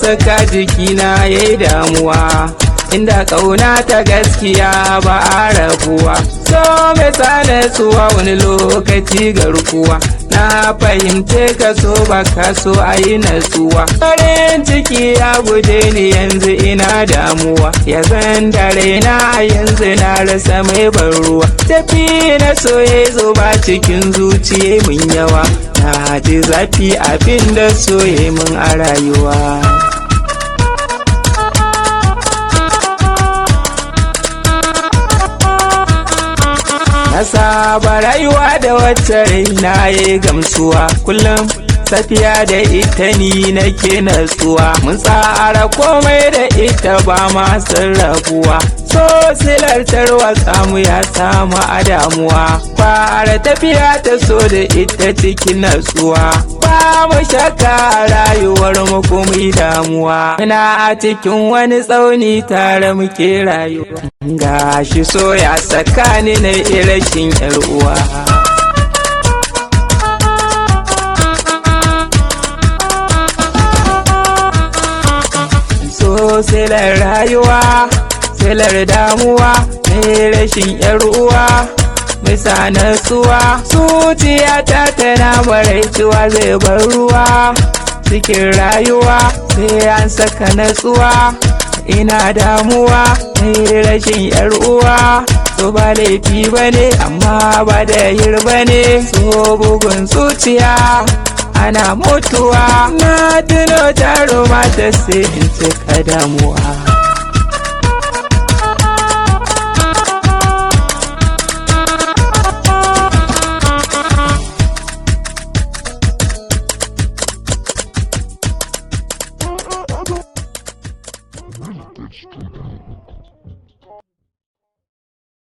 saka jikina yayi damuwa, inda ƙauna ta gaskiya ba a rabuwa. So mai sa natsuwa wani lokaci garkuwa, na fahimce ka so ba ka so a yi natsuwa. Farin ciki ya guje ni yanzu ina damuwa, ya zan da raina a yanzu na rasa mai ban ruwa. Tafi na so ya zo ba cikin zuciya mun yawa, na ji zafi abin da so ya mun a rayuwa. Na saba rayuwa da wacce raina ya gamsuwa, kullum safiya da ita ni nake natsuwa. Mun tsara komai da ita ba ma sarrafuwa, so silar tarwatsa mu ya samu a damuwa. Fara tafiya ta so da ita cikin natsuwa, ba mu shakka rayuwar mu kuma damuwa. Muna a cikin wani tsauni tare muke rayuwa, gashi so ya saka ni na rashin yar uwa. So silar rayuwa, silar damuwa, mai rashin yar uwa, bisa natsuwa. Zuciyata tana maraituwa zai bar ruwa, cikin rayuwa sai an saka natsuwa. Ina damuwa mai rashin yar uwa, so ba laifi bane amma ba da yir bane. So bugun zuciya ana mutuwa, na tuno jaruma ta sai in cika damuwa. Studio.